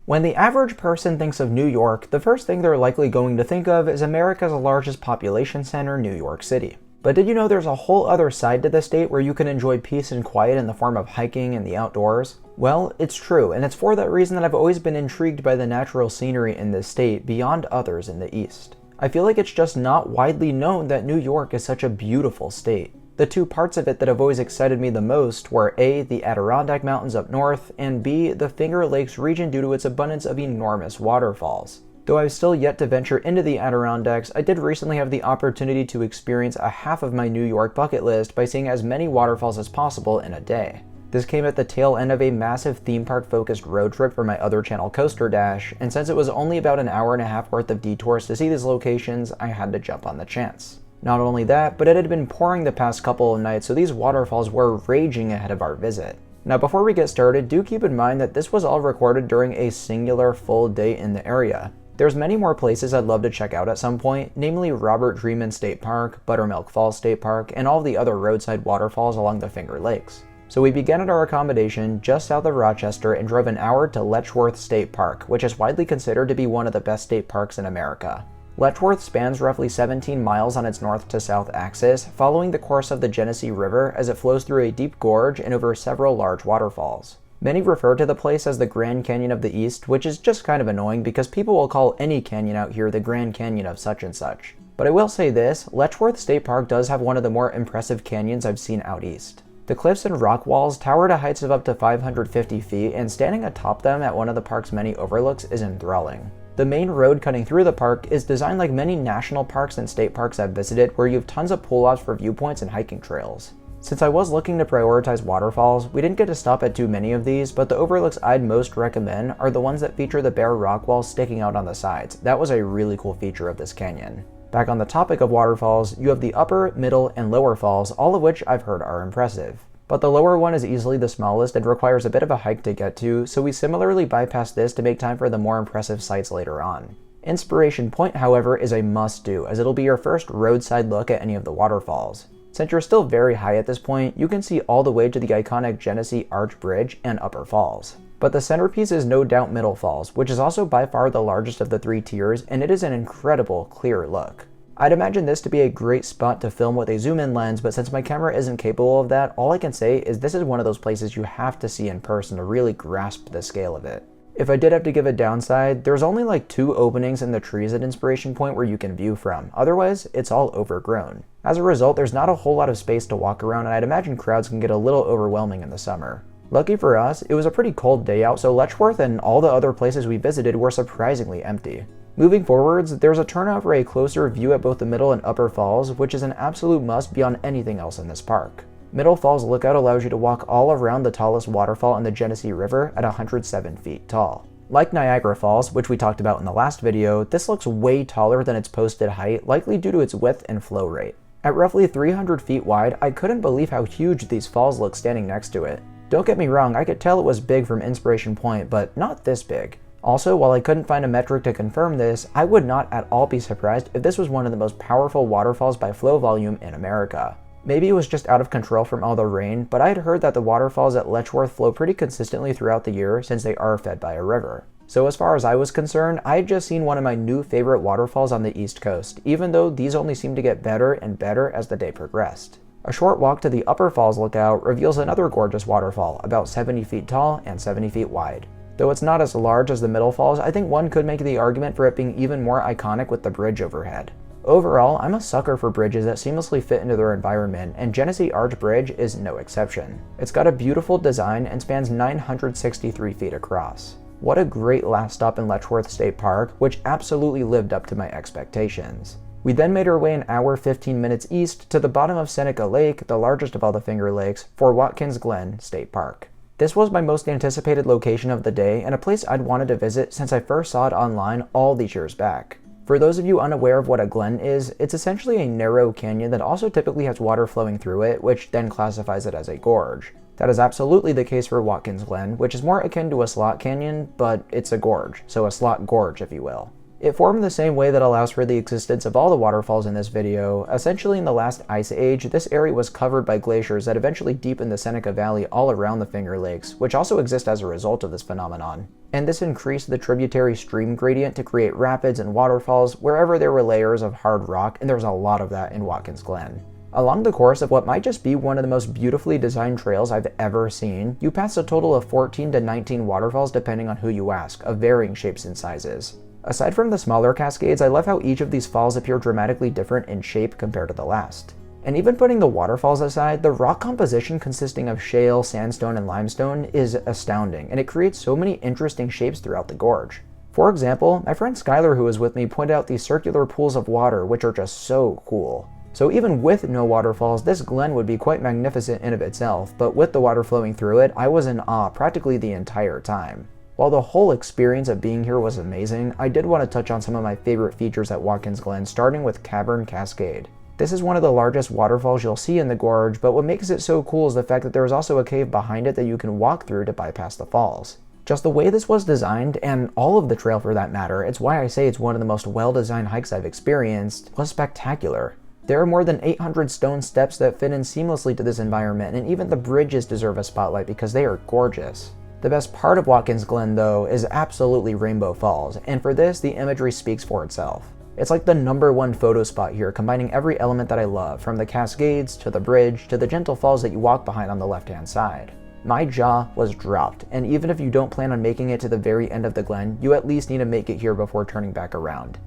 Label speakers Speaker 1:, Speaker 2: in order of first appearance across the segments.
Speaker 1: When the average person thinks of New York, the first thing they're likely going to think of is America's largest population center, New York City. But did you know there's a whole other side to the state where you can enjoy peace and quiet in the form of hiking and the outdoors? Well, it's true, and it's for that reason that I've always been intrigued by the natural scenery in this state beyond others in the East. I feel like it's just not widely known that New York is such a beautiful state. The two parts of it that have always excited me the most were A, the Adirondack Mountains up north, and B, the Finger Lakes region due to its abundance of enormous waterfalls. Though I've still yet to venture into the Adirondacks, I did recently have the opportunity to experience a half of my New York bucket list by seeing as many waterfalls as possible in a day. This came at the tail end of a massive theme park focused road trip for my other channel Coaster Dash, and since it was only about an hour and a half worth of detours to see these locations, I had to jump on the chance. Not only that, but it had been pouring the past couple of nights, so these waterfalls were raging ahead of our visit. Now before we get started, do keep in mind that this was all recorded during a singular full day in the area. There's many more places I'd love to check out at some point, namely Robert Dreeman State Park, Buttermilk Falls State Park, and all the other roadside waterfalls along the Finger Lakes. So we began at our accommodation just south of Rochester and drove an hour to Letchworth State Park, which is widely considered to be one of the best state parks in America. Letchworth spans roughly 17 miles on its north to south axis, following the course of the Genesee River as it flows through a deep gorge and over several large waterfalls. Many refer to the place as the Grand Canyon of the East, which is just kind of annoying because people will call any canyon out here the Grand Canyon of such and such. But I will say this, Letchworth State Park does have one of the more impressive canyons I've seen out east. The cliffs and rock walls tower to heights of up to 550 feet, and standing atop them at one of the park's many overlooks is enthralling. The main road cutting through the park is designed like many national parks and state parks I've visited, where you have tons of pull-offs for viewpoints and hiking trails. Since I was looking to prioritize waterfalls, we didn't get to stop at too many of these, but the overlooks I'd most recommend are the ones that feature the bare rock walls sticking out on the sides. That was a really cool feature of this canyon. Back on the topic of waterfalls, you have the upper, middle, and lower falls, all of which I've heard are impressive. But the lower one is easily the smallest and requires a bit of a hike to get to, so we similarly bypassed this to make time for the more impressive sights later on. Inspiration Point, however, is a must-do, as it'll be your first roadside look at any of the waterfalls. Since you're still very high at this point, you can see all the way to the iconic Genesee Arch Bridge and Upper Falls. But the centerpiece is no doubt Middle Falls, which is also by far the largest of the three tiers, and it is an incredible, clear look. I'd imagine this to be a great spot to film with a zoom-in lens, but since my camera isn't capable of that, all I can say is this is one of those places you have to see in person to really grasp the scale of it. If I did have to give a downside, there's only like 2 openings in the trees at Inspiration Point where you can view from, otherwise it's all overgrown. As a result, there's not a whole lot of space to walk around, and I'd imagine crowds can get a little overwhelming in the summer. Lucky for us, it was a pretty cold day out, so Letchworth and all the other places we visited were surprisingly empty. Moving forwards, there's a turnout for a closer view at both the Middle and Upper Falls, which is an absolute must beyond anything else in this park. Middle Falls Lookout allows you to walk all around the tallest waterfall in the Genesee River at 107 feet tall. Like Niagara Falls, which we talked about in the last video, this looks way taller than its posted height, likely due to its width and flow rate. At roughly 300 feet wide, I couldn't believe how huge these falls look standing next to it. Don't get me wrong, I could tell it was big from Inspiration Point, but not this big. Also, while I couldn't find a metric to confirm this, I would not at all be surprised if this was one of the most powerful waterfalls by flow volume in America. Maybe it was just out of control from all the rain, but I had heard that the waterfalls at Letchworth flow pretty consistently throughout the year since they are fed by a river. So as far as I was concerned, I had just seen one of my new favorite waterfalls on the East Coast, even though these only seemed to get better and better as the day progressed. A short walk to the Upper Falls Lookout reveals another gorgeous waterfall, about 70 feet tall and 70 feet wide. Though it's not as large as the Middle Falls, I think one could make the argument for it being even more iconic with the bridge overhead. Overall, I'm a sucker for bridges that seamlessly fit into their environment, and Genesee Arch Bridge is no exception. It's got a beautiful design and spans 963 feet across. What a great last stop in Letchworth State Park, which absolutely lived up to my expectations. We then made our way an hour 15 minutes east to the bottom of Seneca Lake, the largest of all the Finger Lakes, for Watkins Glen State Park. This was my most anticipated location of the day and a place I'd wanted to visit since I first saw it online all these years back. For those of you unaware of what a glen is, it's essentially a narrow canyon that also typically has water flowing through it, which then classifies it as a gorge. That is absolutely the case for Watkins Glen, which is more akin to a slot canyon, but it's a gorge, so a slot gorge if you will. It formed the same way that allows for the existence of all the waterfalls in this video. Essentially, in the last ice age, this area was covered by glaciers that eventually deepened the Seneca Valley all around the Finger Lakes, which also exist as a result of this phenomenon. And this increased the tributary stream gradient to create rapids and waterfalls wherever there were layers of hard rock, and there's a lot of that in Watkins Glen. Along the course of what might just be one of the most beautifully designed trails I've ever seen, you pass a total of 14 to 19 waterfalls depending on who you ask, of varying shapes and sizes. Aside from the smaller cascades, I love how each of these falls appear dramatically different in shape compared to the last. And even putting the waterfalls aside, the rock composition consisting of shale, sandstone, and limestone is astounding, and it creates so many interesting shapes throughout the gorge. For example, my friend Skylar who was with me pointed out these circular pools of water, which are just so cool. So even with no waterfalls, this glen would be quite magnificent in of itself, but with the water flowing through it, I was in awe practically the entire time. While the whole experience of being here was amazing, I did want to touch on some of my favorite features at Watkins Glen, starting with Cavern Cascade. This is one of the largest waterfalls you'll see in the gorge, but what makes it so cool is the fact that there is also a cave behind it that you can walk through to bypass the falls. Just the way this was designed, and all of the trail for that matter, it's why I say it's one of the most well-designed hikes I've experienced, was spectacular. There are more than 800 stone steps that fit in seamlessly to this environment, and even the bridges deserve a spotlight because they are gorgeous. The best part of Watkins Glen, though, is absolutely Rainbow Falls, and for this, the imagery speaks for itself. It's like the #1 photo spot here, combining every element that I love, from the cascades, to the bridge, to the gentle falls that you walk behind on the left-hand side. My jaw was dropped, and even if you don't plan on making it to the very end of the Glen, you at least need to make it here before turning back around.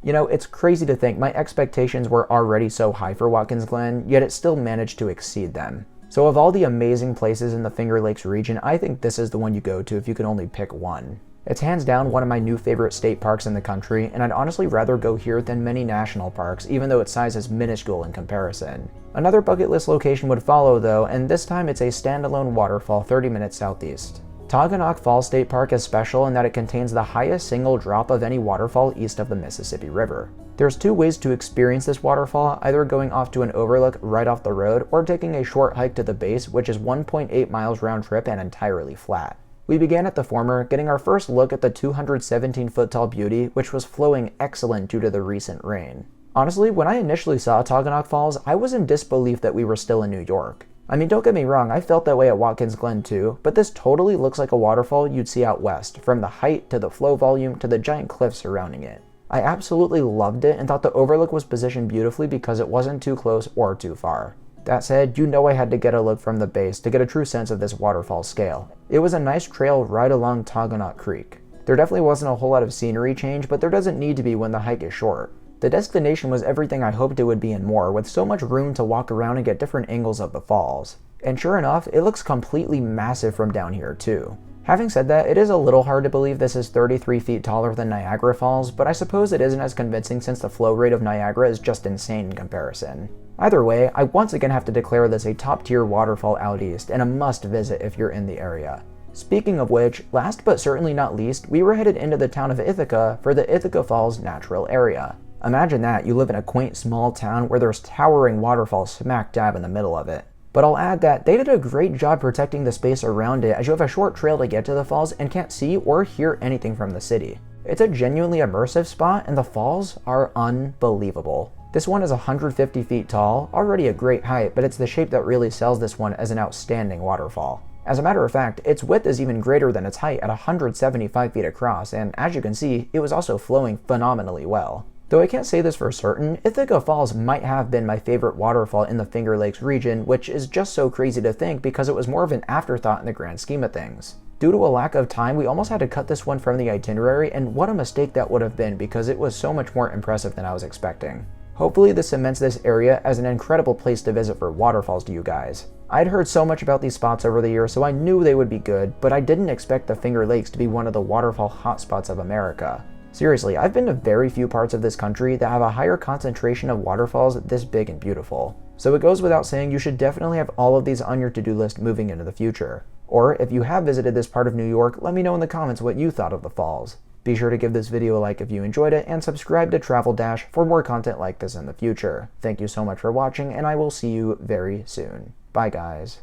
Speaker 1: You know, it's crazy to think my expectations were already so high for Watkins Glen, yet it still managed to exceed them. So of all the amazing places in the Finger Lakes region, I think this is the one you go to if you can only pick one. It's hands down one of my new favorite state parks in the country, and I'd honestly rather go here than many national parks, even though its size is minuscule in comparison. Another bucket list location would follow though, and this time it's a standalone waterfall 30 minutes southeast. Taughannock Falls State Park is special in that it contains the highest single drop of any waterfall east of the Mississippi River. There's two ways to experience this waterfall, either going off to an overlook right off the road or taking a short hike to the base, which is 1.8 miles round trip and entirely flat. We began at the former, getting our first look at the 217-foot tall beauty, which was flowing excellent due to the recent rain. Honestly, when I initially saw Taughannock Falls, I was in disbelief that we were still in New York. I mean, don't get me wrong, I felt that way at Watkins Glen too, but this totally looks like a waterfall you'd see out west, from the height to the flow volume to the giant cliffs surrounding it. I absolutely loved it and thought the overlook was positioned beautifully because it wasn't too close or too far. That said, you know I had to get a look from the base to get a true sense of this waterfall scale. It was a nice trail right along Taughannock Creek. There definitely wasn't a whole lot of scenery change, but there doesn't need to be when the hike is short. The destination was everything I hoped it would be and more, with so much room to walk around and get different angles of the falls. And sure enough, it looks completely massive from down here too. Having said that, it is a little hard to believe this is 33 feet taller than Niagara Falls, but I suppose it isn't as convincing since the flow rate of Niagara is just insane in comparison. Either way, I once again have to declare this a top tier waterfall out east and a must visit if you're in the area. Speaking of which, last but certainly not least, we were headed into the town of Ithaca for the Ithaca Falls natural area. Imagine that, you live in a quaint small town where there's towering waterfalls smack dab in the middle of it. But I'll add that they did a great job protecting the space around it, as you have a short trail to get to the falls and can't see or hear anything from the city. It's a genuinely immersive spot, and the falls are unbelievable. This one is 150 feet tall, already a great height, but it's the shape that really sells this one as an outstanding waterfall. As a matter of fact, its width is even greater than its height at 175 feet across, and as you can see, it was also flowing phenomenally well. Though I can't say this for certain, Ithaca Falls might have been my favorite waterfall in the Finger Lakes region, which is just so crazy to think because it was more of an afterthought in the grand scheme of things. Due to a lack of time, we almost had to cut this one from the itinerary, and what a mistake that would have been because it was so much more impressive than I was expecting. Hopefully this cements this area as an incredible place to visit for waterfalls to you guys. I'd heard so much about these spots over the years, so I knew they would be good, but I didn't expect the Finger Lakes to be one of the waterfall hotspots of America. Seriously, I've been to very few parts of this country that have a higher concentration of waterfalls this big and beautiful. So it goes without saying you should definitely have all of these on your to-do list moving into the future. Or if you have visited this part of New York, let me know in the comments what you thought of the falls. Be sure to give this video a like if you enjoyed it, and subscribe to Travel Dash for more content like this in the future. Thank you so much for watching, and I will see you very soon. Bye guys.